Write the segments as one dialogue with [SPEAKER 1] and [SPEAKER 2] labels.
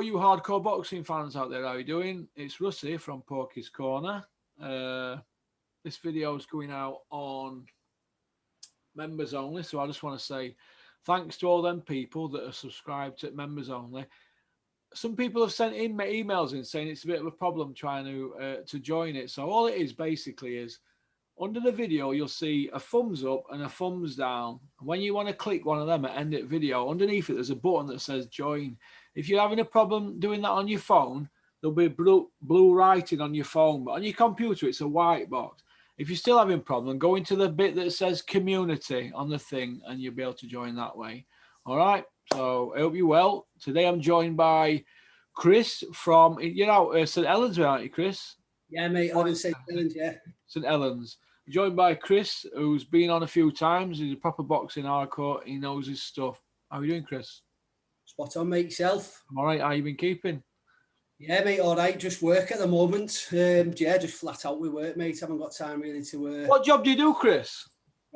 [SPEAKER 1] you hardcore boxing fans out there, how are you doing? It's Russie from Porkys Corner. This video is going out on members only, so I just want to say thanks to all them people that are subscribed to members only. Some people have sent in emails in saying it's a bit of a problem trying to join it. So all it is basically is under the video, you'll see a thumbs up and a thumbs down. When you want to click one of them at end of video, underneath it, there's a button that says join. If you're having a problem doing that on your phone, there'll be blue writing on your phone, but on your computer, it's a white box. If you're still having a problem, go into the bit that says community on the thing and you'll be able to join that way. All right. So I hope you're well. Today I'm joined by Chris from, St. Helens, aren't you, Chris?
[SPEAKER 2] Yeah, mate. I'm in St. Helens, yeah.
[SPEAKER 1] St. Helens. Joined by Chris, who's been on a few times. He's a proper boxing hardcore. He knows his stuff. How are you doing, Chris?
[SPEAKER 2] Spot on, mate. Yourself?
[SPEAKER 1] I'm all right. How you been keeping?
[SPEAKER 2] Yeah, mate. All right. Just work at the moment. Yeah, just flat out with work, mate. Haven't got time really to.
[SPEAKER 1] What job do you do, Chris?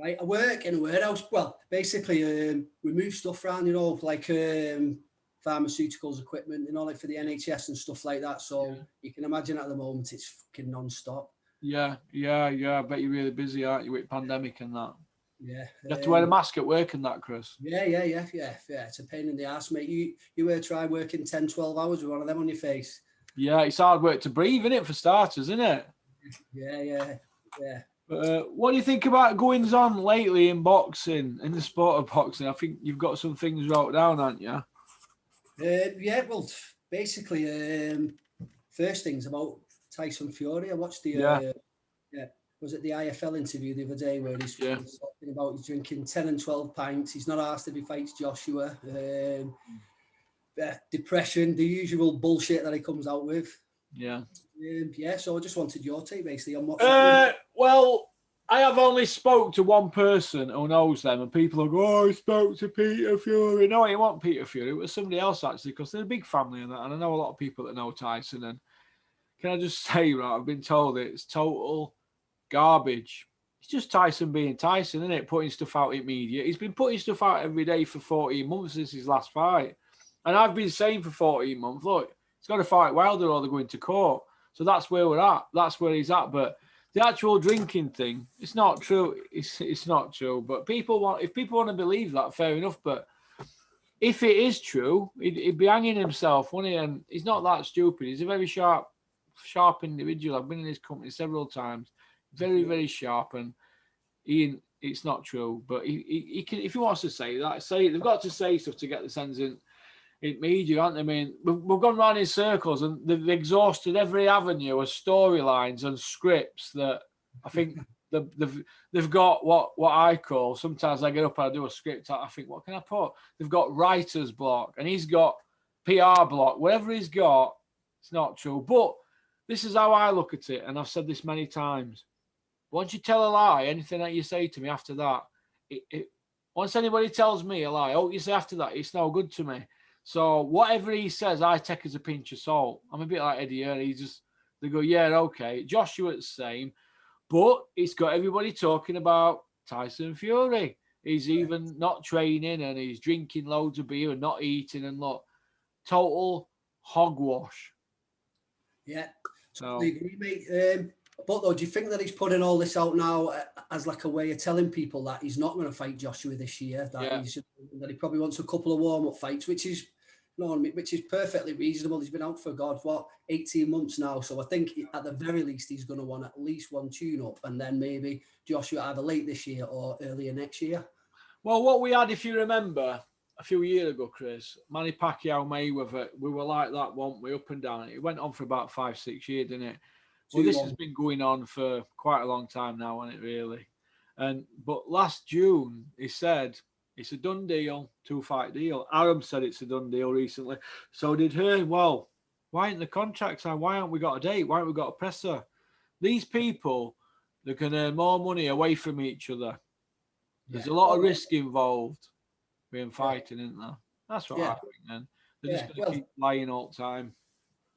[SPEAKER 2] Right, I work in a warehouse. Well, basically, we move stuff around, like pharmaceuticals equipment, like for the NHS and stuff like that. So you can imagine at the moment it's fucking non-stop.
[SPEAKER 1] Yeah. I bet you're really busy, aren't you, with pandemic and that?
[SPEAKER 2] Yeah.
[SPEAKER 1] You have to wear a mask at work and that, Chris?
[SPEAKER 2] Yeah. It's a pain in the ass, mate. You try working 10, 12 hours with one of them on your face. Yeah,
[SPEAKER 1] it's hard work to breathe, isn't it, for starters, isn't it?
[SPEAKER 2] Yeah.
[SPEAKER 1] What do you think about goings on lately in boxing, in the sport of boxing? I think you've got some things wrote down, haven't you?
[SPEAKER 2] Yeah, well, basically, first thing's about Tyson Fury. I watched the was it the IFL interview the other day where he's talking about he's drinking 10 and 12 pints. He's not asked if he fights Joshua. Depression, the usual bullshit that he comes out with.
[SPEAKER 1] Yeah.
[SPEAKER 2] So I just wanted your take basically on what.
[SPEAKER 1] Well, I have only spoke to one person who knows them, and people are go, "Oh, I spoke to Peter Fury." No, it wasn't Peter Fury. It was somebody else actually, because they're a big family and that. And I know a lot of people that know Tyson. And can I just say, right? I've been told it's total garbage. It's just Tyson being Tyson, isn't it? Putting stuff out in media. He's been putting stuff out every day for 14 months since his last fight, and I've been saying for 14 months, look, he's got to fight Wilder or they're going to court. So that's where we're at. That's where he's at. But the actual drinking thing, it's not true. It's not true. But if people want to believe that, fair enough. But if it is true, he'd be hanging himself, wouldn't he? And he's not that stupid. He's a very sharp individual. I've been in his company several times. Very, very sharp. And it's not true. But he can, if he wants to say that, they've got to say stuff to get the sense in media, haven't they? I mean, we've gone round in circles and they've exhausted every avenue of storylines and scripts that I think they've got what I call, sometimes I get up and I do a script, I think, what can I put? They've got writer's block and he's got PR block. Whatever he's got, it's not true. But this is how I look at it, and I've said this many times. Once you tell a lie, anything that you say to me after that, once anybody tells me a lie, you say after that, it's no good to me. So whatever he says, I take as a pinch of salt. I'm a bit like Eddie Early. They go, yeah, okay. Joshua's the same, but it's got everybody talking about Tyson Fury. He's even not training and he's drinking loads of beer and not eating, and look, total hogwash.
[SPEAKER 2] Yeah, totally agree, mate. But though, do you think that he's putting all this out now as like a way of telling people that he's not going to fight Joshua this year? That he probably wants a couple of warm-up fights, which is perfectly reasonable. He's been out for 18 months now. So I think at the very least he's going to want at least one tune-up, and then maybe Joshua either late this year or earlier next year.
[SPEAKER 1] Well, what we had, if you remember, a few years ago, Chris, Manny Pacquiao, Mayweather, we were like that, weren't we? Up and down. It went on for about 5-6 years, didn't it? Well, this has been going on for quite a long time now, hasn't it, really? But last June, he said it's a done deal, 2-fight deal. Aram said it's a done deal recently. So did Hearn. Well, why ain't the contract signed? Why haven't we got a date? Why haven't we got a presser? These people, they can earn more money away from each other. There's a lot of risk involved being fighting, isn't there? That's what I think, then. They're just going to keep lying all the time.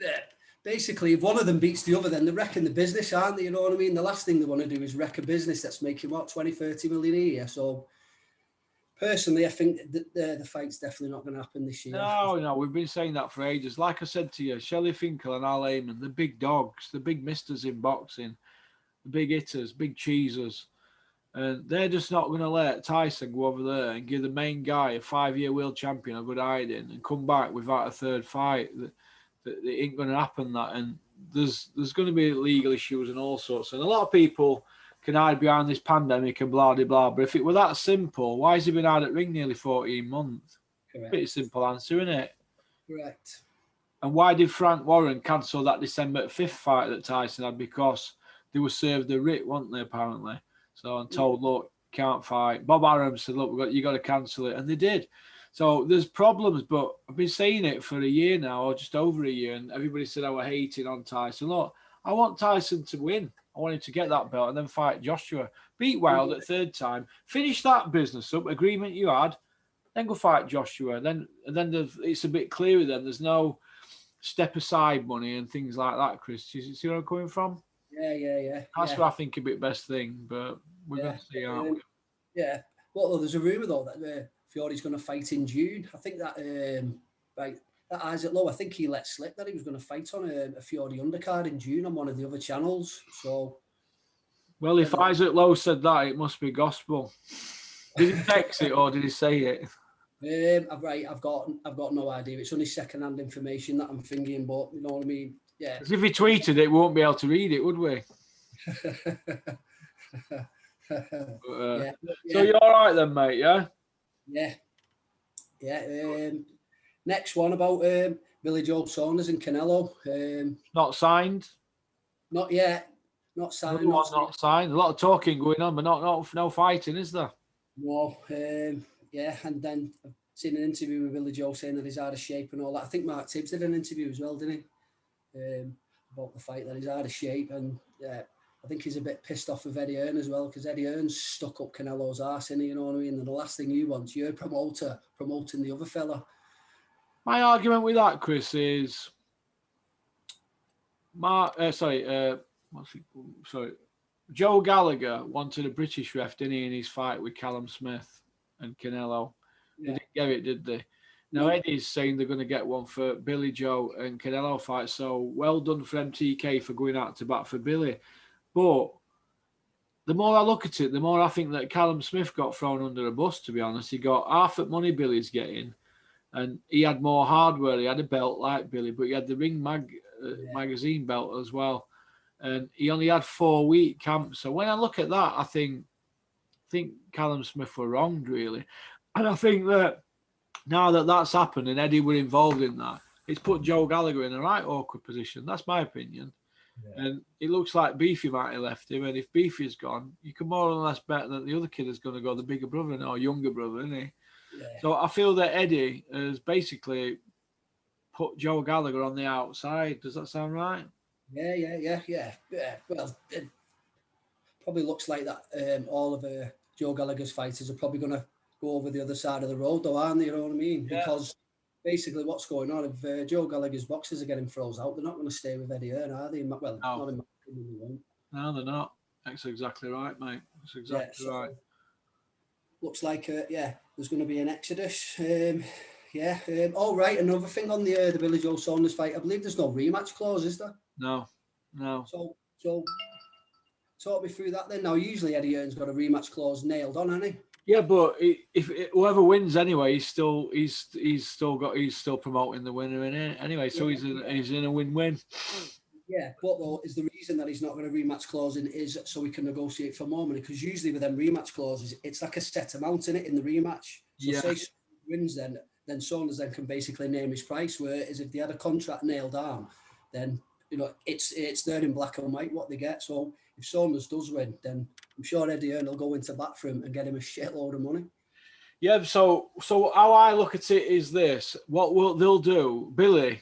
[SPEAKER 2] Yeah. Basically, if one of them beats the other, then they're wrecking the business, aren't they? You know what I mean? The last thing they want to do is wreck a business that's making, 20, 30 million a year. So personally, I think that the fight's definitely not going to happen this year.
[SPEAKER 1] No, we've been saying that for ages. Like I said to you, Shelley Finkel and Al Heyman, the big dogs, the big misters in boxing, the big hitters, big cheesers. And they're just not going to let Tyson go over there and give the main guy, a 5-year world champion, a good hiding and come back without a third fight. That it ain't going to happen, that. And there's going to be legal issues and all sorts. And a lot of people can hide behind this pandemic and blah, blah, blah. But if it were that simple, why has he been out at ring nearly 14 months?
[SPEAKER 2] Correct.
[SPEAKER 1] Pretty simple answer, isn't it?
[SPEAKER 2] Correct.
[SPEAKER 1] And why did Frank Warren cancel that December 5th fight that Tyson had? Because they were served a writ, weren't they, apparently? So I'm told, look, can't fight. Bob Arum said, look, you got to cancel it. And they did. So there's problems, but I've been saying it for a year now, or just over a year, and everybody said I was hating on Tyson. Look, I want Tyson to win. I want him to get that belt and then fight Joshua. Beat Wilde at third time. Finish that business up, agreement you had, then go fight Joshua. Then it's a bit clearer then. There's no step aside money and things like that, Chris. You see where I'm coming from?
[SPEAKER 2] Yeah.
[SPEAKER 1] That's what I think would be the best thing, but we're going to see how.
[SPEAKER 2] Yeah. Well, there's a rumour, though, that Fury's going to fight in June. I think that that Isaac Lowe, I think he let slip that he was going to fight on a Fury undercard in June on one of the other channels. So,
[SPEAKER 1] well, if Isaac Lowe said that, it must be gospel. Did he text it or did he say it?
[SPEAKER 2] I've got no idea. It's only second-hand information that I'm thinking, but you know what I mean. Yeah.
[SPEAKER 1] Because if he tweeted it, we won't be able to read it, would we?
[SPEAKER 2] Yeah.
[SPEAKER 1] So you're all right then, mate? Yeah.
[SPEAKER 2] Yeah. Next one about Billy Joe Saunders and Canelo.
[SPEAKER 1] Not signed.
[SPEAKER 2] Not yet. Not signed.
[SPEAKER 1] Not signed. A lot of talking going on, but no fighting, is there?
[SPEAKER 2] No. Yeah, and then I've seen an interview with Billy Joe saying that he's out of shape and all that. I think Mark Tibbs did an interview as well, didn't he? About the fight, that he's out of shape, and yeah, I think he's a bit pissed off with Eddie Hearn as well, because Eddie Hearn's stuck up Canelo's arse, and you know what I mean. And the last thing you want, you're a promoter promoting the other fella.
[SPEAKER 1] My argument with that, Chris, is Joe Gallagher wanted a British ref, didn't he, in his fight with Callum Smith and Canelo. They didn't get it, did they? Now Eddie's saying they're going to get one for Billy Joe and Canelo fight. So well done for MTK for going out to bat for Billy. But the more I look at it, the more I think that Callum Smith got thrown under a bus, to be honest. He got half the money Billy's getting, and he had more hardware. He had a belt like Billy, but he had the Ring magazine belt as well. And he only had 4-week camp. So when I look at that, I think Callum Smith were wronged, really. And I think that now that that's happened and Eddie were involved in that, it's put Joe Gallagher in a right awkward position. That's my opinion. Yeah. And it looks like Beefy might have left him. And if Beefy's gone, you can more or less bet that the other kid is going to go, the bigger brother or younger brother, isn't he? Yeah. So I feel that Eddie has basically put Joe Gallagher on the outside. Does that sound right?
[SPEAKER 2] Yeah. Well, it probably looks like that. All of Joe Gallagher's fighters are probably going to go over the other side of the road, though, aren't they? You know what I mean? Yeah. Because basically what's going on, if Joe Gallagher's boxers are getting froze out, they're not going to stay with Eddie Hearn, are they? Well, no. Not in my opinion, they won't.
[SPEAKER 1] No, they're not. That's exactly right, mate. That's exactly right.
[SPEAKER 2] Looks like, there's going to be an exodus. All right, another thing on the Billy Joe Saunders fight, I believe there's no rematch clause, is there?
[SPEAKER 1] No.
[SPEAKER 2] So talk me through that then. Now, usually Eddie Hearn's got a rematch clause nailed on, hasn't he?
[SPEAKER 1] Yeah, but if whoever wins anyway, he's still promoting the winner in it anyway. So he's in a win-win.
[SPEAKER 2] Yeah, but though is the reason that he's not got a rematch clause in is so he can negotiate for more money, because usually with them rematch clauses, it's like a set amount in it in the rematch. So say he wins, then Saunders then can basically name his price. Whereas if they had a contract nailed down, then it's there in black and white what they get. So if Saunders does win, then I'm sure Eddie Hearn will go into bat for him and get him a shitload of money.
[SPEAKER 1] Yeah, so how I look at it is this. They'll do, Billy,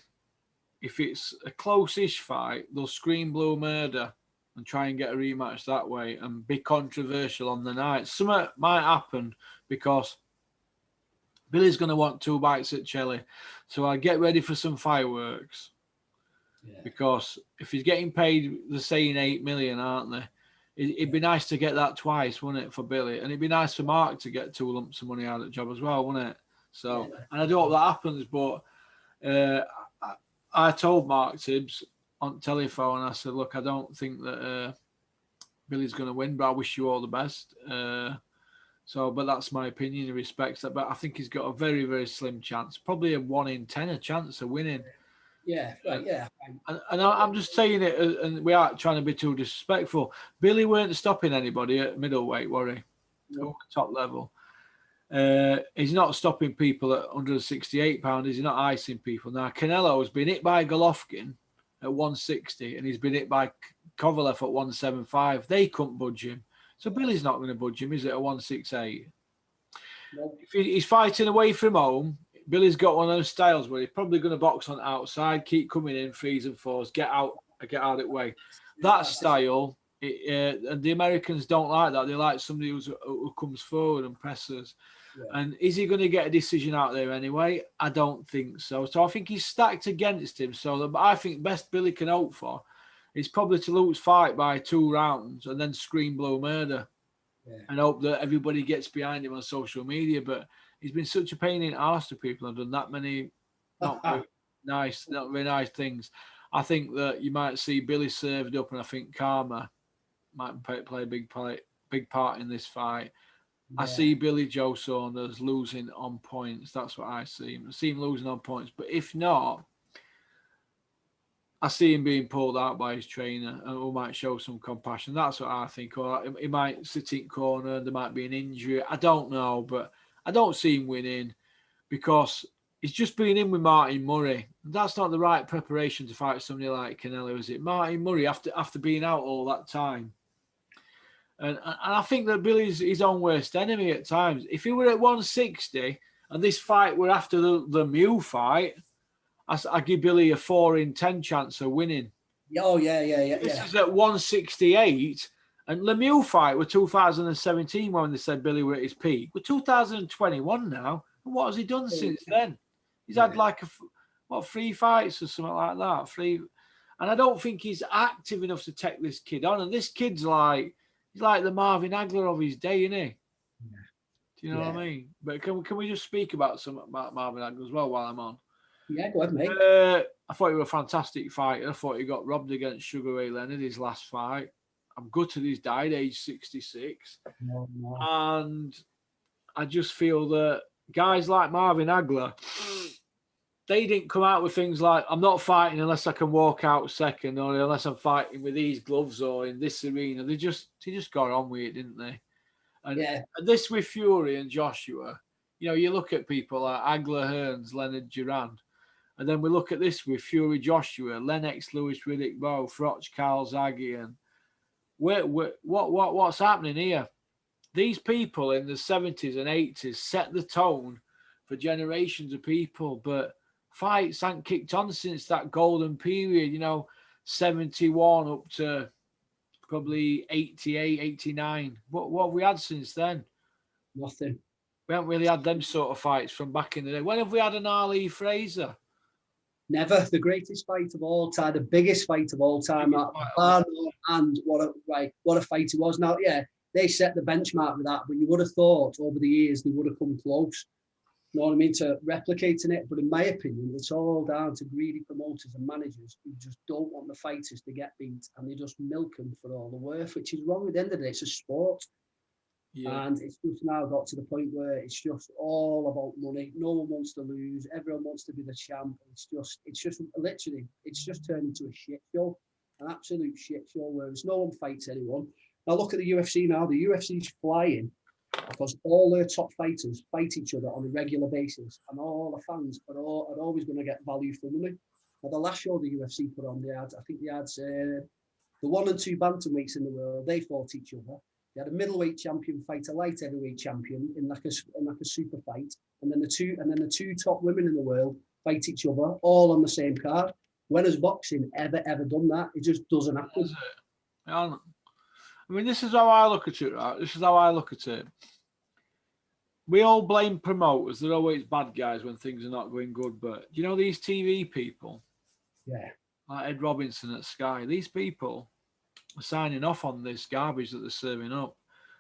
[SPEAKER 1] if it's a close-ish fight, they'll scream blue murder and try and get a rematch that way and be controversial on the night. Something might happen because Billy's going to want 2 bites at Chelly. So I get ready for some fireworks. Yeah. Because if he's getting paid, they're saying 8 million, aren't they? it'd be nice to get that twice, wouldn't it, for Billy? And it'd be nice for Mark to get 2 lumps of money out of the job as well, wouldn't it? So, and I don't hope that happens, but I told Mark Tibbs on telephone, I said, look, I don't think that Billy's going to win, but I wish you all the best. But that's my opinion. He respects that. But I think he's got a very, very slim chance, probably a 1 in 10 chance of winning.
[SPEAKER 2] Yeah, right, yeah.
[SPEAKER 1] And I'm just saying it, and we aren't trying to be too disrespectful. Billy weren't stopping anybody at middleweight, were he? No. Top level. He's not stopping people at 168 pounds. He's not icing people. Now, Canelo's been hit by Golovkin at 160, and he's been hit by Kovalev at 175. They couldn't budge him. So Billy's not going to budge him, is it, at 168? No. If he's fighting away from home, Billy's got one of those styles where he's probably going to box on outside, keep coming in, 3s and 4s, get out of the way. That style, and the Americans don't like that. They like somebody who comes forward and presses. Yeah. And is he going to get a decision out there anyway? I don't think so. So I think he's stacked against him. So I think best Billy can hope for is probably to lose fight by 2 rounds and then scream blow murder, and hope that everybody gets behind him on social media. But he's been such a pain in the arse to people and done that many not very nice things. I think that you might see Billy served up, and I think karma might play a big part in this fight. Yeah. I see Billy Joe Saunders losing on points. That's what I see. I see him losing on points. But if not, I see him being pulled out by his trainer, and we might show some compassion. That's what I think. Or he might sit in corner, and there might be an injury. I don't know, but I don't see him winning because he's just been in with Martin Murray. That's not the right preparation to fight somebody like Canelo, is it? Martin Murray, after being out all that time. And I think that Billy's his own worst enemy at times. If he were at 160 and this fight were after the Mew fight, I give Billy a 4 in 10 chance of winning.
[SPEAKER 2] Oh, yeah.
[SPEAKER 1] This is at 168. And Lemieux fight were 2017 when they said Billy were at his peak. We're 2021 now. And what has he done since then? He's had 3 fights or something like that. 3. And I don't think he's active enough to take this kid on. And this kid's he's like the Marvin Hagler of his day, isn't he? Yeah. Do you know what I mean? But can we just speak about Marvin Hagler as well while I'm on?
[SPEAKER 2] Yeah, go ahead, mate.
[SPEAKER 1] I thought he was a fantastic fighter. I thought he got robbed against Sugar Ray Leonard his last fight. I'm gutted he's died age 66. No. And I just feel that guys like Marvin Hagler, they didn't come out with things like, I'm not fighting unless I can walk out second, or unless I'm fighting with these gloves or in this arena. They just got on with it, didn't they? And this with Fury and Joshua, you look at people like Hagler, Hearns, Leonard, Durand, and then we look at this with Fury, Joshua, Lennox, Lewis, Riddick, Bowe, Froch, Calzaghe, and what's happening here? These people in the 70s and 80s set the tone for generations of people, but fights haven't kicked on since that golden period, 71 up to probably 88, 89. What have we had since then?
[SPEAKER 2] Nothing.
[SPEAKER 1] We haven't really had them sort of fights from back in the day. When have we had an Ali Fraser?
[SPEAKER 2] Never. The greatest fight of all time, the biggest fight of all time. And what a fight it was. Now, they set the benchmark with that, but you would have thought over the years they would have come close. You know what I mean? To replicating it. But in my opinion, it's all down to greedy promoters and managers who just don't want the fighters to get beat, and they just milk them for all the worth, which is wrong. At the end of the day, it's a sport. Yeah. And it's just now got to the point where it's just all about money. No one wants to lose. Everyone wants to be the champ. It's just literally, it's just turned into a shit show, an absolute shit show where no one fights anyone. Now look at the UFC now. The UFC's flying because all their top fighters fight each other on a regular basis, and all the fans are always going to get value for money. Now the last show the UFC put on, I think they had the 1 and 2 bantamweights in the world. They fought each other. They had a middleweight champion fight a light heavyweight champion in like a super fight, and then the two top women in the world fight each other all on the same card. When has boxing ever done that? It just doesn't happen.
[SPEAKER 1] I mean, this is how I look at it, right? This is how I look at it. We all blame promoters. They're always bad guys when things are not going good. But these TV people?
[SPEAKER 2] Yeah.
[SPEAKER 1] Like Ed Robinson at Sky. These people, signing off on this garbage that they're serving up.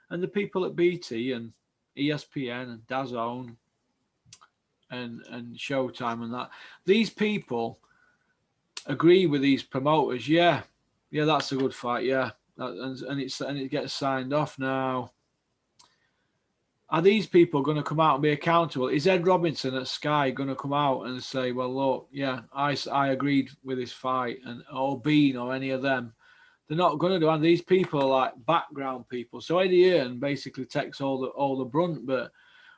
[SPEAKER 1] And the people at BT and ESPN and DAZN and Showtime and that, these people agree with these promoters. Yeah, that's a good fight. Yeah, and it gets signed off now. Are these people going to come out and be accountable? Is Ed Robinson at Sky going to come out and say, well, look, yeah, I agreed with this fight, and or Bean or any of them? They're not going to do. And these people are like background people. So Eddie Hearn basically takes all the brunt. But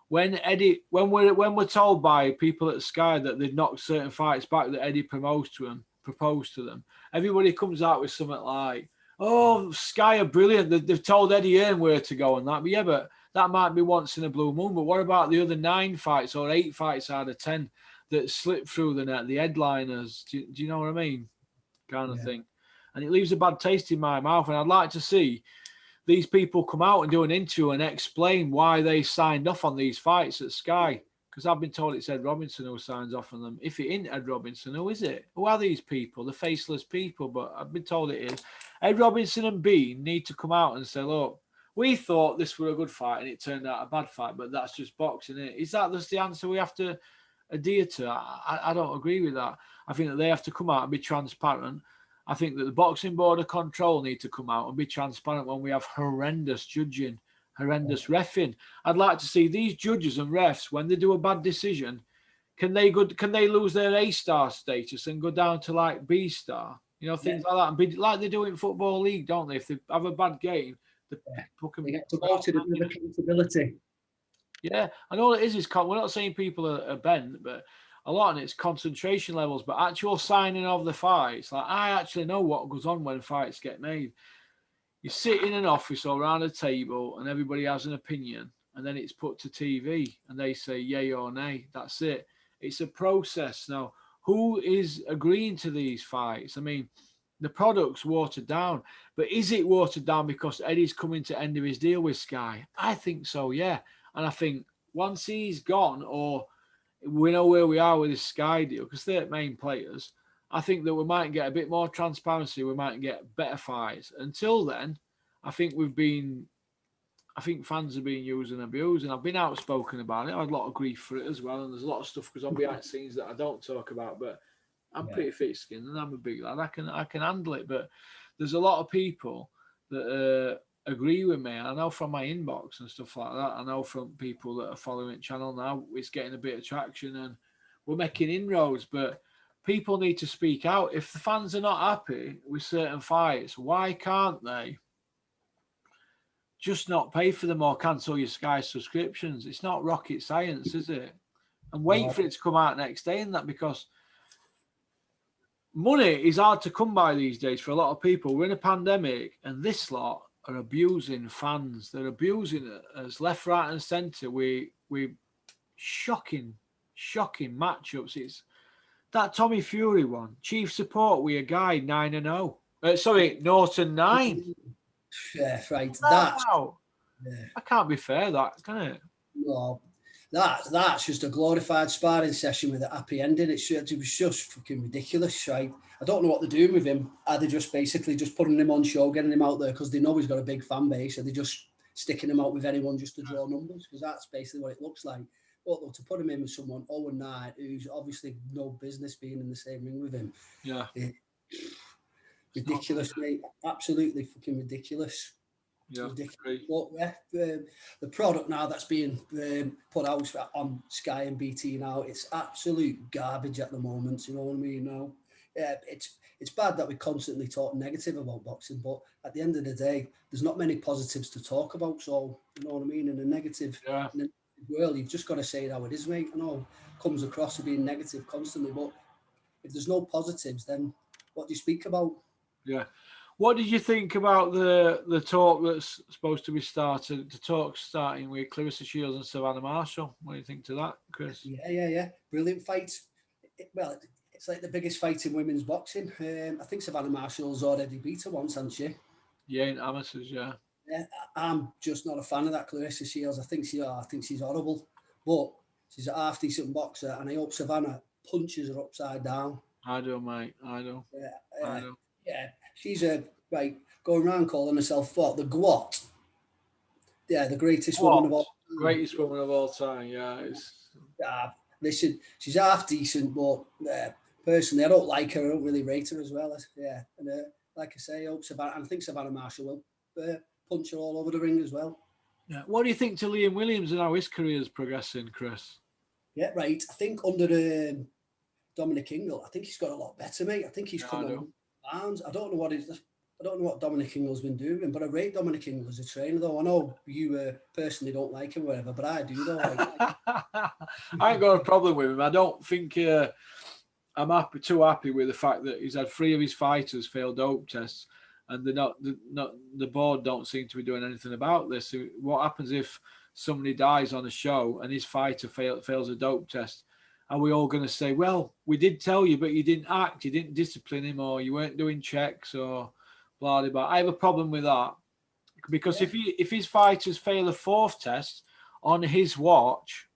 [SPEAKER 1] when we're told by people at Sky that they'd knocked certain fights back that Eddie proposed to them, everybody comes out with something like, "Oh, Sky are brilliant. They've told Eddie Hearn where to go and that." But yeah, but that might be once in a blue moon. But what about the other 9 fights or 8 fights out of 10 that slip through the net, the headliners? Do you know what I mean? Kind of thing. And it leaves a bad taste in my mouth. And I'd like to see these people come out and do an interview and explain why they signed off on these fights at Sky. Because I've been told it's Ed Robinson who signs off on them. If it isn't Ed Robinson, who is it? Who are these people? The faceless people. But I've been told it is. Ed Robinson and Bean need to come out and say, look, we thought this were a good fight and it turned out a bad fight, but that's just boxing, isn't it? Is that just the answer we have to adhere to? I don't agree with that. I think that they have to come out and be transparent. I think that the Boxing Board of Control need to come out and be transparent when we have horrendous judging, horrendous reffing. I'd like to see these judges and refs, when they do a bad decision, can they lose their A-star status and go down to like B-star? You know, things like that. And be like they do in Football League, don't they? If they have a bad game,
[SPEAKER 2] they get promoted with accountability.
[SPEAKER 1] Yeah, and all it is we're not saying people are bent, but a lot of it's concentration levels. But actual signing of the fights, like I actually know what goes on when fights get made. You sit in an office or around a table, and everybody has an opinion, and then it's put to TV, and they say yay or nay. That's it. It's a process now. Who is agreeing to these fights? I mean, the product's watered down, but is it watered down because Eddie's coming to end of his deal with Sky? I think so, yeah. And I think once he's gone, or we know where we are with this Sky deal, because they're main players, I think that we might get a bit more transparency. We might get better fights. Until then, I think fans are being used and abused, and I've been outspoken about it. I had a lot of grief for it as well, and there's a lot of stuff goes on behind the scenes that I don't talk about, but I'm pretty thick-skinned and I'm a big lad. I can handle it, but there's a lot of people that agree with me. I know from my inbox and stuff like that. I know from people that are following the channel now, it's getting a bit of traction and we're making inroads, but people need to speak out. If the fans are not happy with certain fights, why can't they just not pay for them or cancel your Sky subscriptions? It's not rocket science, is it? And wait for it to come out next day and that, because money is hard to come by these days for a lot of people. We're in a pandemic, and this lot are abusing fans. They're abusing us left, right, and centre. We shocking matchups. It's that Tommy Fury one. Chief support with a guy 9-0. Norton 9.
[SPEAKER 2] Yeah, right.
[SPEAKER 1] Wow. That can't be fair, that, can it?
[SPEAKER 2] No. That's just a glorified sparring session with a happy ending. It was just fucking ridiculous, right? I don't know what they're doing with him. Are they just basically just putting him on show, getting him out there because they know he's got a big fan base? Are they just sticking him out with anyone just to draw numbers? Because that's basically what it looks like. But though, to put him in with someone 0-9 who's obviously no business being in the same ring with him.
[SPEAKER 1] Yeah.
[SPEAKER 2] Ridiculous, mate. Absolutely fucking ridiculous.
[SPEAKER 1] Yeah,
[SPEAKER 2] the product now that's being put out on Sky and BT now, it's absolute garbage at the moment. You know what I mean? Now, it's bad that we constantly talk negative about boxing, but at the end of the day, there's not many positives to talk about. So you know what I mean? In a negative world, you've just got to say it how it is, mate. I know it comes across as being negative constantly, but if there's no positives, then what do you speak about?
[SPEAKER 1] Yeah. What did you think about the talk that's supposed to be started? The talk starting with Clarissa Shields and Savannah Marshall. What do you think to that, Chris?
[SPEAKER 2] Yeah. Brilliant fight. It's like the biggest fight in women's boxing. I think Savannah Marshall's already beat her once, hasn't she?
[SPEAKER 1] Yeah, in amateurs, yeah.
[SPEAKER 2] Yeah, I'm just not a fan of that Clarissa Shields. I think she's horrible, but she's a half decent boxer, and I hope Savannah punches her upside down.
[SPEAKER 1] I do, mate. I do.
[SPEAKER 2] Yeah, she's a right. going around calling herself what? The Gwot. Yeah, the greatest
[SPEAKER 1] What?
[SPEAKER 2] woman of all time.
[SPEAKER 1] Greatest woman of all time. Yeah,
[SPEAKER 2] Listen, she's half decent, but personally, I don't like her. I don't really rate her as well. Yeah, and like I say, I hope I think Savannah Marshall will punch her all over the ring as well.
[SPEAKER 1] Yeah. What do you think to Liam Williams and how his career is progressing, Chris?
[SPEAKER 2] Yeah, right. I think under Dominic Ingle, I think he's got a lot better, mate. I think he's come on bounds. I don't know what Dominic Ingle's been doing, but I rate Dominic Ingle as a trainer, though. I know you personally don't like him, whatever, but I do, though.
[SPEAKER 1] I ain't got a problem with him. I don't think I'm too happy with the fact that he's had 3 of his fighters fail dope tests, and the board don't seem to be doing anything about this. What happens if somebody dies on a show and his fighter fails a dope test? Are we all going to say, well, we did tell you, but you didn't act, you didn't discipline him, or you weren't doing checks, or blah, blah, blah? I have a problem with that, because if his fighters fail a 4th test on his watch,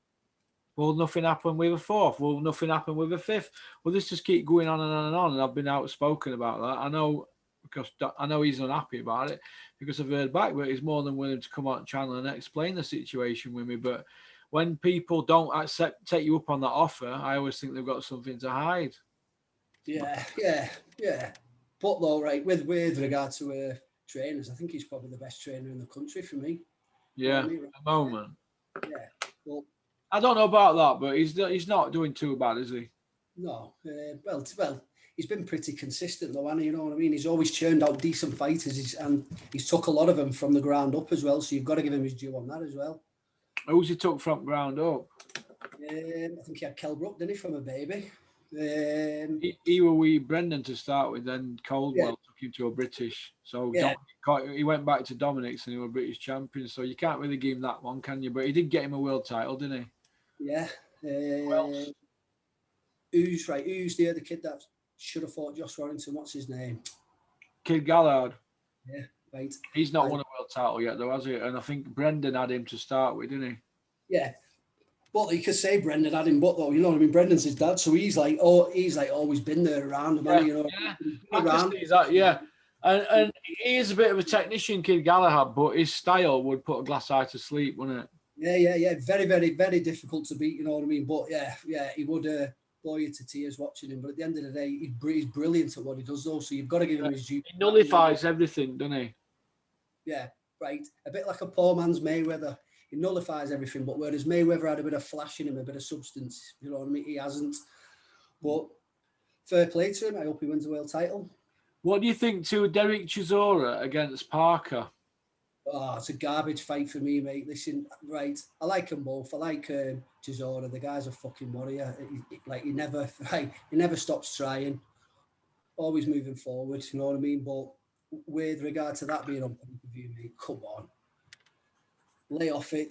[SPEAKER 1] will nothing happen with a 4th? Will nothing happen with a 5th? Well, this just keep going on and on and on, and I've been outspoken about that. I know, because I know he's unhappy about it, because I've heard back, but he's more than willing to come on channel and explain the situation with me. But when people don't take you up on that offer, I always think they've got something to hide.
[SPEAKER 2] Yeah. But though, right, with regard to trainers, I think he's probably the best trainer in the country for me.
[SPEAKER 1] Yeah, at the moment.
[SPEAKER 2] Yeah. Well,
[SPEAKER 1] I don't know about that, but he's not doing too bad, is he?
[SPEAKER 2] No. Well, he's been pretty consistent, though, hasn't he? You know what I mean? He's always churned out decent fighters, and he's took a lot of them from the ground up as well. So you've got to give him his due on that as well.
[SPEAKER 1] Who's he took from ground up?
[SPEAKER 2] I think he had Kell Brook, didn't he, from a baby?
[SPEAKER 1] He were with Brendan to start with, then Caldwell took him to a British. So he went back to Dominic's and he was a British champion. So you can't really give him that one, can you? But he did get him a world title, didn't he?
[SPEAKER 2] Yeah. Who's the other kid that should have fought Josh Warrington? What's his name?
[SPEAKER 1] Kid Gallard.
[SPEAKER 2] Yeah, right.
[SPEAKER 1] He's not won a world title yet, though, has he? And I think Brendan had him to start with, didn't he?
[SPEAKER 2] Yeah. But you could say Brendan had him, but though, you know what I mean? Brendan's his dad, so he's always been there around him.
[SPEAKER 1] I can see that, yeah. And he is a bit of a technician, Kid Galahad, but his style would put a glass eye to sleep, wouldn't it?
[SPEAKER 2] Yeah. Very, very, very difficult to beat, you know what I mean? But yeah, he would bore you to tears watching him. But at the end of the day, he's brilliant at what he does, though. So you've got to give him his due.
[SPEAKER 1] He nullifies everything, doesn't he?
[SPEAKER 2] Yeah, right. A bit like a poor man's Mayweather. He nullifies everything, but whereas Mayweather had a bit of flash in him, a bit of substance, you know what I mean? He hasn't. But fair play to him. I hope he wins the world title.
[SPEAKER 1] What do you think to Derek Chisora against Parker?
[SPEAKER 2] Oh, it's a garbage fight for me, mate. Listen, right, I like them both. I like Chisora. The guy's a fucking warrior. He never stops trying. Always moving forward, you know what I mean? But with regard to that being on pay-per-view, mate, come on. Lay off it.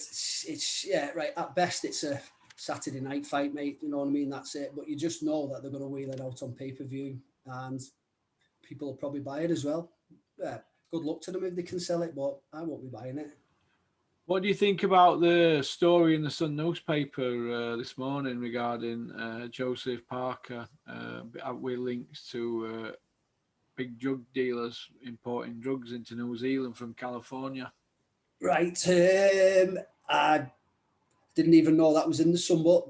[SPEAKER 2] It's right. At best, it's a Saturday night fight, mate. You know what I mean? That's it. But you just know that they're going to wheel it out on pay-per-view, and people will probably buy it as well. Yeah, good luck to them if they can sell it, but I won't be buying it.
[SPEAKER 1] What do you think about the story in the Sun newspaper this morning regarding Joseph Parker with links to big drug dealers importing drugs into New Zealand from California?
[SPEAKER 2] Right. I didn't even know that was in the Sun, but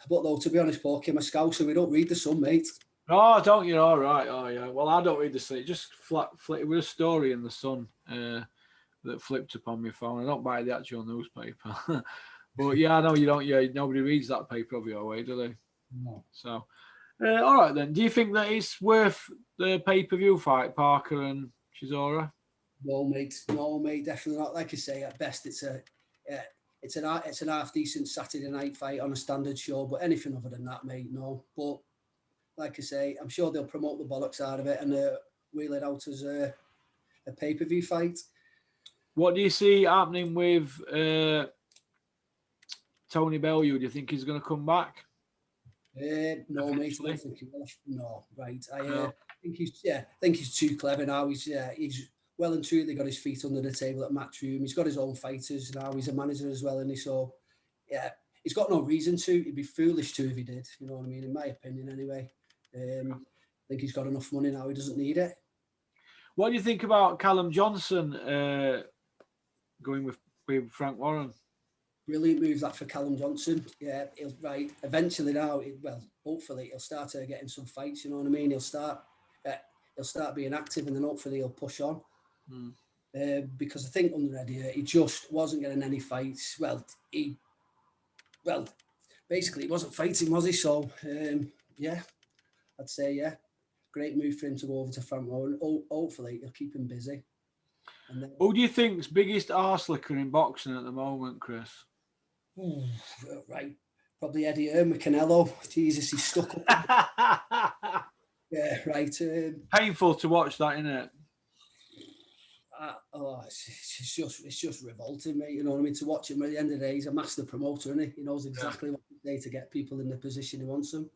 [SPEAKER 2] though, to be honest, Porky, I'm a Scouser. We don't read the Sun, mate.
[SPEAKER 1] Oh, don't you? All right. Oh, yeah. Well, I don't read the Sun. It just it was a story in the Sun that flipped up on my phone. I don't buy the actual newspaper. But yeah, I know you don't. Yeah, nobody reads that paper of your way, do they?
[SPEAKER 2] No.
[SPEAKER 1] So, all right then. Do you think that it's worth the pay-per-view fight, Parker and Chisora?
[SPEAKER 2] No, mate, definitely not. Like I say, at best, it's an half decent Saturday night fight on a standard show. But anything other than that, mate, no. But like I say, I'm sure they'll promote the bollocks out of it and wheel it out as a pay-per-view fight.
[SPEAKER 1] What do you see happening with Tony Bellew? Do you think he's going to come back?
[SPEAKER 2] No, mate. I don't think he will. No, right. I think he's too clever now. He's well and truly got his feet under the table at Matchroom. He's got his own fighters now. He's a manager as well, and so yeah, he's got no reason to. He'd be foolish to if he did. You know what I mean? In my opinion, anyway. I think he's got enough money now. He doesn't need it.
[SPEAKER 1] What do you think about Callum Johnson going with Frank Warren?
[SPEAKER 2] Brilliant move that for Callum Johnson. Yeah, he'll eventually now. Hopefully he'll start getting some fights. You know what I mean? He'll start being active, and then hopefully he'll push on. Because I think under Eddie, he just wasn't getting any fights. Basically he wasn't fighting, was he? So I'd say great move for him to go over to Frank Warren. Hopefully he'll keep him busy. And then,
[SPEAKER 1] who do you think's biggest arse licker in boxing at the moment, Chris?
[SPEAKER 2] Right, probably Eddie Hearn with Canelo. Jesus, he's stuck up. Yeah, right.
[SPEAKER 1] Painful to watch that, isn't it?
[SPEAKER 2] It's just revolting, mate. You know what I mean? To watch him at the end of the day, he's a master promoter, isn't he? He knows exactly what to say to get people in the position he wants them.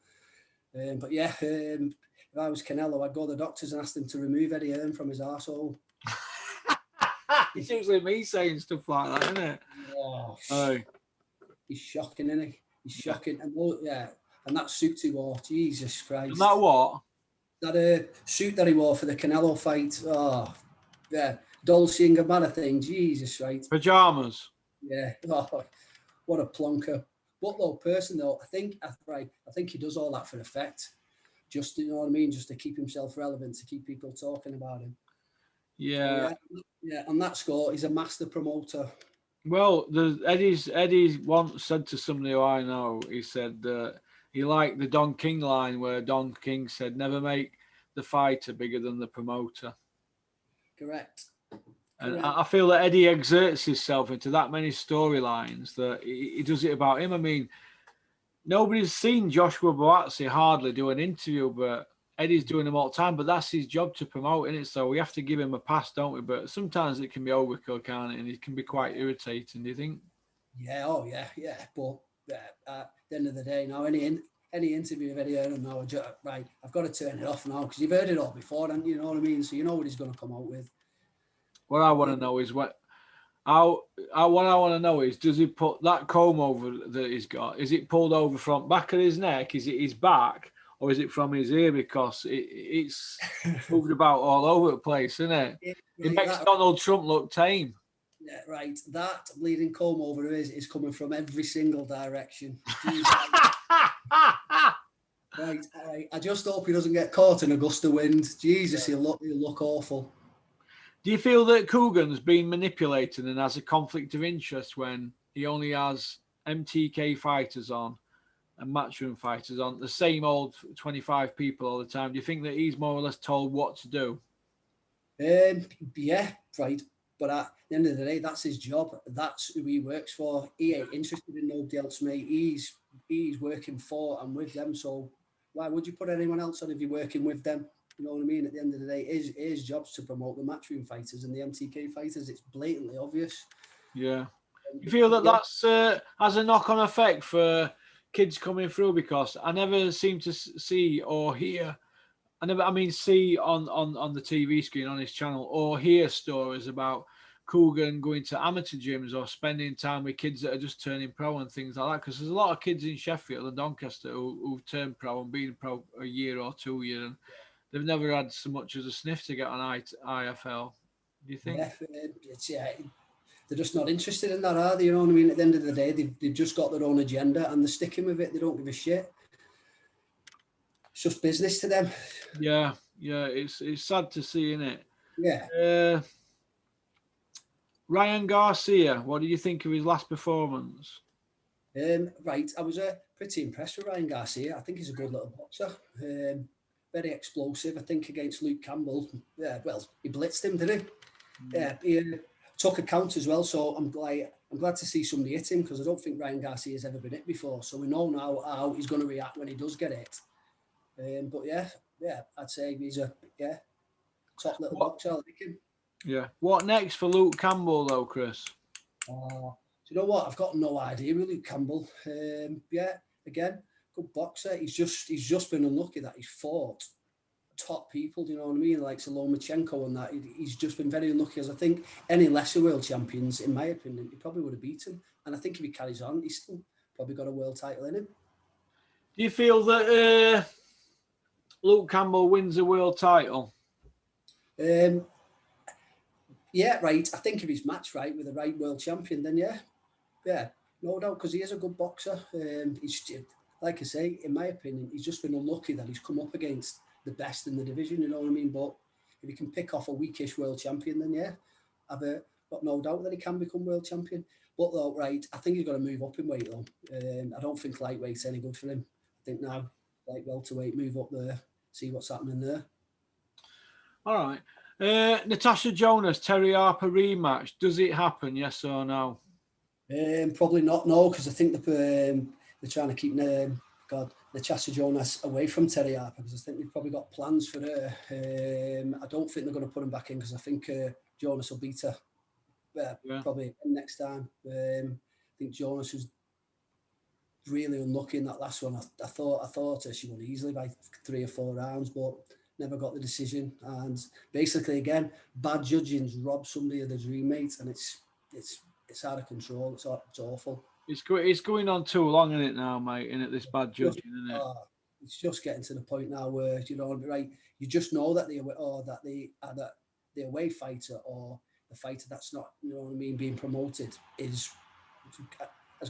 [SPEAKER 2] But yeah, if I was Canelo, I'd go to the doctors and ask them to remove Eddie Hearn from his arsehole.
[SPEAKER 1] It's usually me saying stuff like that, isn't it?
[SPEAKER 2] Oh, he's shocking, isn't he? He's shocking. And and that suit he wore, Jesus Christ.
[SPEAKER 1] And that what?
[SPEAKER 2] That suit that he wore for the Canelo fight. Oh, yeah. Dolce & Gabbana thing, Jesus, right?
[SPEAKER 1] Pajamas.
[SPEAKER 2] Yeah. Oh, what a plonker. But though, person though, I think he does all that for effect. Just, you know what I mean? Just to keep himself relevant, to keep people talking about him.
[SPEAKER 1] Yeah.
[SPEAKER 2] So, on that score, he's a master promoter.
[SPEAKER 1] Well, Eddie once said to somebody who I know, he said that he liked the Don King line where Don King said, never make the fighter bigger than the promoter.
[SPEAKER 2] Correct.
[SPEAKER 1] And I feel that Eddie exerts himself into that many storylines that he does it about him. I mean, nobody's seen Joshua Boazzi hardly do an interview, but Eddie's doing them all the time. But that's his job to promote, isn't it? So we have to give him a pass, don't we? But sometimes it can be overkill, can't it? And it can be quite irritating, do you think?
[SPEAKER 2] Yeah, yeah. But at the end of the day, now any interview of Eddie Hearn now, right, I've got to turn it off now because you've heard it all before, and you know what I mean? So you know what he's going to come out with.
[SPEAKER 1] What I want to know is what I want to know is, does he put that comb over that he's got? Is it pulled over from back of his neck? Is it his back, or is it from his ear? Because it's moved about all over the place, isn't it? It makes Donald Trump look tame.
[SPEAKER 2] Yeah, right. That bleeding comb over is coming from every single direction. Right. I just hope he doesn't get caught in a gust of wind. Jesus, he'll look awful.
[SPEAKER 1] Do you feel that Coogan's been manipulated and has a conflict of interest when he only has MTK fighters on and matchroom fighters on, the same old 25 people all the time? Do you think that he's more or less told what to do?
[SPEAKER 2] Yeah, right. But at the end of the day, that's his job. That's who he works for. He ain't interested in nobody else, mate. He's working for and with them. So why would you put anyone else on if you're working with them? You know what I mean? At the end of the day, his job's to promote the matchroom fighters and the MTK fighters. It's blatantly obvious.
[SPEAKER 1] Yeah. You feel that that's has a knock-on effect for kids coming through? Because I never seem to see or hear, see on the TV screen on his channel or hear stories about Coogan going to amateur gyms or spending time with kids that are just turning pro and things like that. Because there's a lot of kids in Sheffield and Doncaster who've turned pro and been pro a year or 2 years, and they've never had so much as a sniff to get on IFL. Do you think?
[SPEAKER 2] Yeah, they're just not interested in that, are they? You know what I mean? At the end of the day, they've just got their own agenda and they're sticking with it. They don't give a shit. It's just business to them.
[SPEAKER 1] Yeah. It's sad to see, isn't it?
[SPEAKER 2] Yeah.
[SPEAKER 1] Ryan Garcia, what do you think of his last performance?
[SPEAKER 2] Right, I was pretty impressed with Ryan Garcia. I think he's a good little boxer. Very explosive. I think against Luke Campbell. Yeah, well, he blitzed him, didn't he? Yeah, he took a count as well. So I'm glad to see somebody hit him because I don't think Ryan Garcia has ever been hit before. So we know now how he's going to react when he does get hit. But yeah, I'd say he's a top little boxer. I like him.
[SPEAKER 1] Yeah. What next for Luke Campbell though, Chris?
[SPEAKER 2] Do you know what? I've got no idea with Luke Campbell. Again, good boxer. He's just been unlucky that he's fought top people. Do you know what I mean? Like Lomachenko and that. He's just been very unlucky. As I think any lesser world champions, in my opinion, he probably would have beaten. And I think if he carries on, he's still probably got a world title in him.
[SPEAKER 1] Do you feel that Luke Campbell wins a world title?
[SPEAKER 2] Yeah, right. I think if he's matched right with the right world champion, then yeah, no doubt, because he is a good boxer. He's, like I say, in my opinion, he's just been unlucky that he's come up against the best in the division. You know what I mean? But if he can pick off a weakish world champion, then yeah, I've got no doubt that he can become world champion. But though, right, I think he's got to move up in weight though. I don't think lightweight's any good for him. I think now light welterweight, move up there, see what's happening there.
[SPEAKER 1] All right. Natasha Jonas, Terry Harper rematch. Does it happen? Yes or no?
[SPEAKER 2] Probably not, no, because I think they're trying to keep Natasha Jonas away from Terry Harper, because I think they've probably got plans for her. I don't think they're going to put him back in, because I think Jonas will beat her probably next time. I think Jonas was really unlucky in that last one. I thought she won easily by 3 or 4 rounds, but never got the decision. And basically, again, bad judging's robbed somebody of their dream mate, and it's out of control. It's awful.
[SPEAKER 1] It's going on too long, isn't it now, mate? Isn't it, this bad judging, isn't it?
[SPEAKER 2] It's just getting to the point now where, you know, right, you just know that the away fighter or the fighter that's not, you know what I mean, being promoted has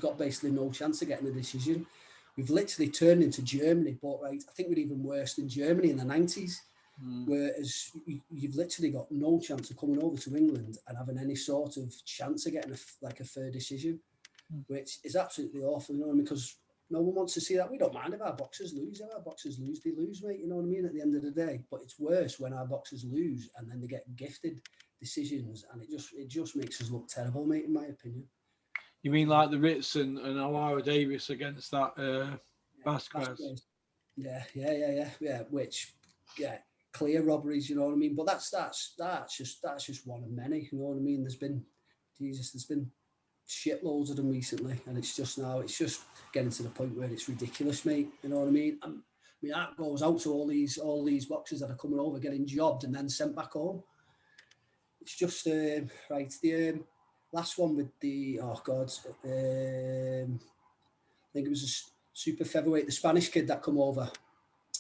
[SPEAKER 2] got basically no chance of getting a decision. We've literally turned into Germany, but right, I think we're even worse than Germany in the 90s. Whereas you've literally got no chance of coming over to England and having any sort of chance of getting a fair decision, which is absolutely awful, you know what I mean? Because no one wants to see that. We don't mind if our boxers lose. If our boxers lose, they lose, mate, you know what I mean, at the end of the day. But it's worse when our boxers lose and then they get gifted decisions, and it just makes us look terrible, mate, in my opinion.
[SPEAKER 1] You mean like the Ritz and O'Hara Davis against that Vasquez?
[SPEAKER 2] Yeah. Which, clear robberies, you know what I mean. But that's just one of many, you know what I mean. There's been shitloads of them recently, and it's just getting to the point where it's ridiculous, mate. You know what I mean. I mean, that goes out to all these boxers that are coming over, getting jobbed, and then sent back home. It's just right. The last one with the I think it was a super featherweight, the Spanish kid that come over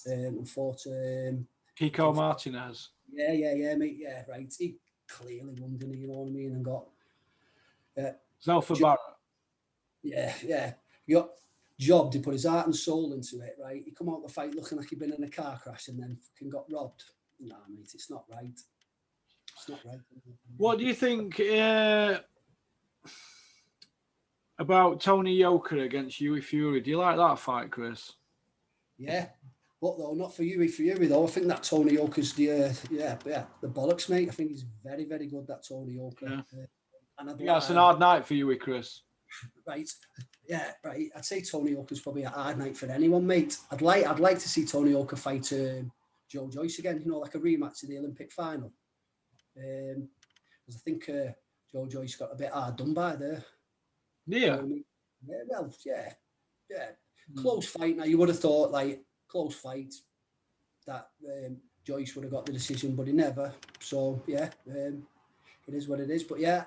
[SPEAKER 2] and fought
[SPEAKER 1] Kiko Martinez.
[SPEAKER 2] Yeah, mate. Yeah, right. He clearly won, didn't he? You know what I mean? And got
[SPEAKER 1] Zelfa Barrett.
[SPEAKER 2] Yeah. He got jobbed. He put his heart and soul into it, right? He come out the fight looking like he'd been in a car crash and then fucking got robbed. Nah, mate, it's not right. It's not right.
[SPEAKER 1] What do you think about Tony Yoka against Hughie Fury? Do you like that fight, Chris?
[SPEAKER 2] Yeah, but though not for Hughie Fury though. I think that Tony Yoka's the bollocks, mate. I think he's very, very good, that Tony Yoka.
[SPEAKER 1] Yeah, it's an hard night for Hughie, Chris.
[SPEAKER 2] Right. Yeah, right. I'd say Tony Yoka's probably a hard night for anyone, mate. I'd like to see Tony Yoka fight Joe Joyce again. You know, like a rematch of the Olympic final. Because I think Joe Joyce got a bit hard done by there.
[SPEAKER 1] Yeah.
[SPEAKER 2] You know what I mean? Yeah. Well, yeah. Close fight. Now you would have thought close fight that Joyce would have got the decision, but he never. So yeah, it is what it is. But yeah,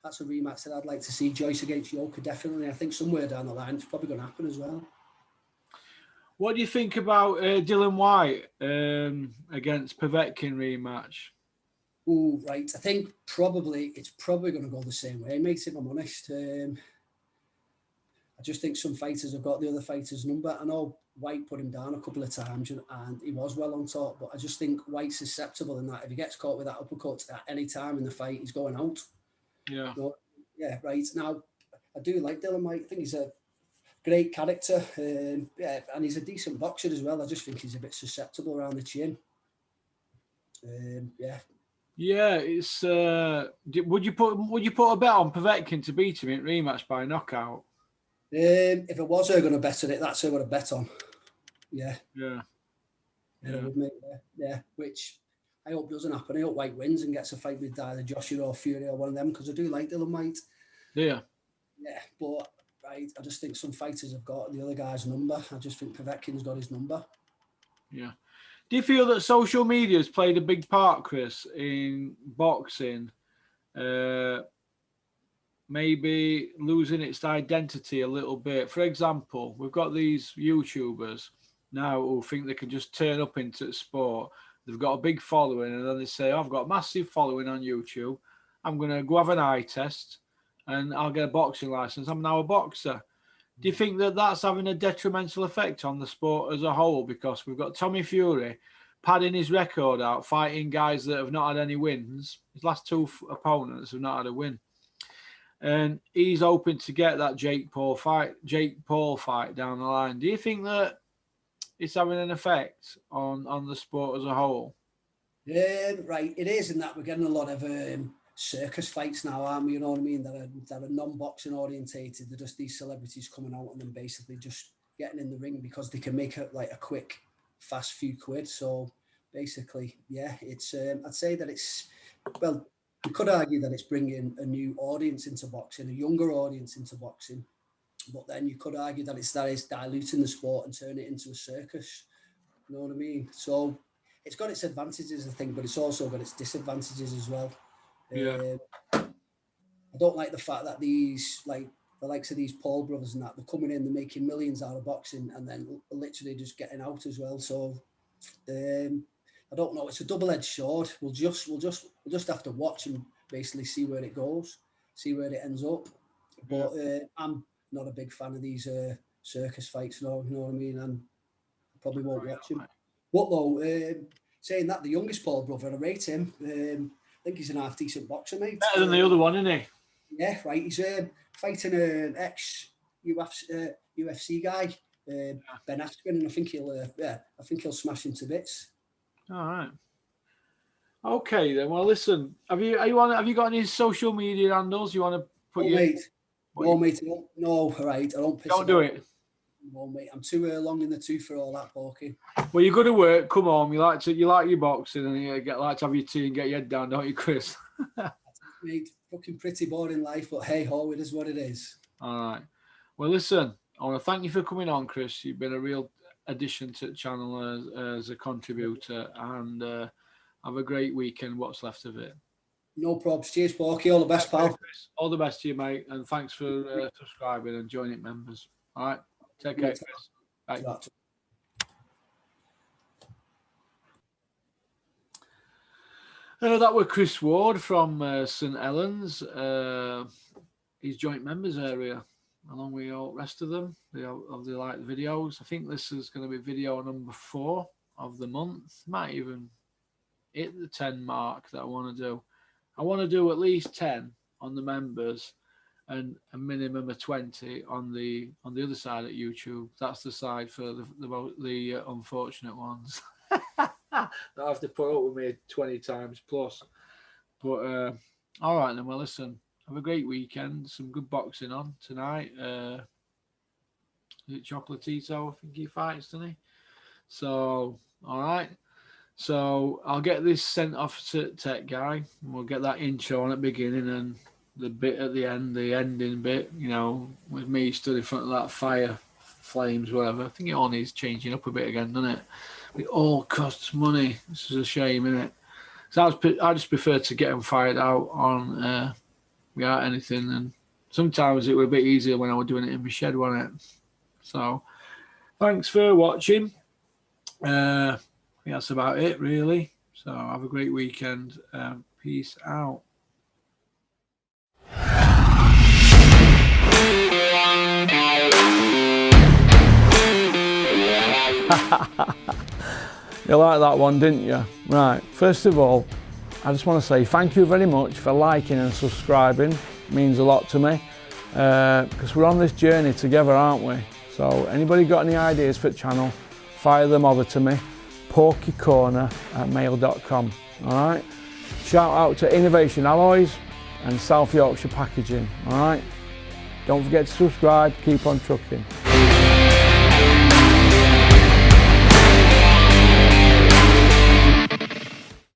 [SPEAKER 2] that's a rematch that I'd like to see. Joyce against Yoka, definitely. I think somewhere down the line it's probably going to happen as well.
[SPEAKER 1] What do you think about Dylan White against Povetkin rematch?
[SPEAKER 2] Oh, right. I think it's probably going to go the same way, mate, if I'm honest. I just think some fighters have got the other fighter's number. I know White put him down a couple of times and he was well on top, but I just think White's susceptible in that. If he gets caught with that uppercut at any time in the fight, he's going out.
[SPEAKER 1] Yeah.
[SPEAKER 2] So, yeah, right. Now, I do like Dylan White. I think he's a great character. And he's a decent boxer as well. I just think he's a bit susceptible around the chin.
[SPEAKER 1] Yeah, it's. Would you put a bet on Povetkin to beat him in rematch by knockout?
[SPEAKER 2] If it was her going to bet on it, that's who I would have bet on. Yeah. Which I hope doesn't happen. I hope White wins and gets a fight with either Joshua or Fury or one of them, because I do like Dylan White.
[SPEAKER 1] Yeah.
[SPEAKER 2] Yeah, but right, I just think some fighters have got the other guy's number. I just think Povetkin's got his number.
[SPEAKER 1] Yeah. Do you feel that social media has played a big part, Chris, in boxing? Maybe losing its identity a little bit. For example, we've got these YouTubers now who think they can just turn up into sport they've got a big following, and then they say, I've got a massive following on YouTube, I'm going to go have an eye test and I'll get a boxing license. I'm now a boxer. Do you think that that's having a detrimental effect on the sport as a whole? Because we've got Tommy Fury padding his record out, fighting guys that have not had any wins. His last 2 opponents have not had a win. And he's hoping to get that Jake Paul fight down the line. Do you think that it's having an effect on the sport as a whole?
[SPEAKER 2] Right, it is in that we're getting a lot of circus fights now, aren't we? You know what I mean? That are non-boxing orientated. They're just these celebrities coming out and then basically just getting in the ring because they can make a quick, fast few quid. So basically, yeah, it's. I'd say that it's. Well, you could argue that it's bringing a new audience into boxing, a younger audience into boxing, but then you could argue that it's diluting the sport and turning it into a circus. You know what I mean? So it's got its advantages, I think, but it's also got its disadvantages as well.
[SPEAKER 1] Yeah.
[SPEAKER 2] I don't like the fact that these, like the likes of these Paul brothers and that, they're coming in, they're making millions out of boxing and then literally just getting out as well. So I don't know. It's a double-edged sword. We'll just have to watch and basically see where it goes, see where it ends up. But I'm not a big fan of these circus fights. No, you know what I mean. And I probably won't watch them. But though, saying that, the youngest Paul brother, I rate him. I think he's an half-decent boxer, mate.
[SPEAKER 1] Better than the other one, isn't he?
[SPEAKER 2] Yeah, right. He's fighting an ex-UFC guy, Ben Askren, and I think he'll smash him to bits.
[SPEAKER 1] All right. Okay then. Well, listen. Have you got any social media handles you want to put?
[SPEAKER 2] Mate. No, right. I don't.
[SPEAKER 1] Don't do it.
[SPEAKER 2] No, mate. I'm too long in the tooth for all that, Porky.
[SPEAKER 1] Well, you go to work, come home. You like your boxing, and you like to have your tea and get your head down, don't you, Chris?
[SPEAKER 2] Mate, fucking pretty boring life, but hey ho, it is what it is.
[SPEAKER 1] All right. Well, listen. I want to thank you for coming on, Chris. You've been a real addition to the channel as a contributor, and have a great weekend. What's left of it.
[SPEAKER 2] No probs. Cheers, Porky. All the best, pal.
[SPEAKER 1] Chris. All the best to you, mate, and thanks for subscribing and joining members. All right. Take care, Chris. Bye. That were Chris Ward from St Helens. He's joint members area, along with all the rest of them. They like the videos. I think this is going to be video number 4 of the month. Might even hit the 10 mark that I want to do. I want to do at least 10 on the members and a minimum of 20 on the other side of YouTube. That's the side for the unfortunate ones. They'll have to put up with me 20 times plus. But all right then. Well, listen. Have a great weekend. Some good boxing on tonight. Is it Chocolatito? I think he fights, doesn't he? So all right. So I'll get this sent off to Tech Guy. And we'll get that intro on at the beginning and the bit at the end, the ending bit, you know, with me stood in front of that fire, flames, whatever. I think it all needs changing up a bit again, doesn't it? It all costs money. This is a shame, isn't it? So I just prefer to get them fired out on without anything. And sometimes it was a bit easier when I was doing it in my shed, wasn't it? So thanks for watching. I think that's about it, really. So have a great weekend. Peace out.
[SPEAKER 3] You like that one, didn't you? Right, first of all, I just want to say thank you very much for liking and subscribing. It means a lot to me because we're on this journey together, aren't we? So anybody got any ideas for the channel, fire them over to me, porkycorner@mail.com. All right. Shout out to Innovation Alloys and South Yorkshire Packaging. All right. Don't forget to subscribe. Keep on trucking.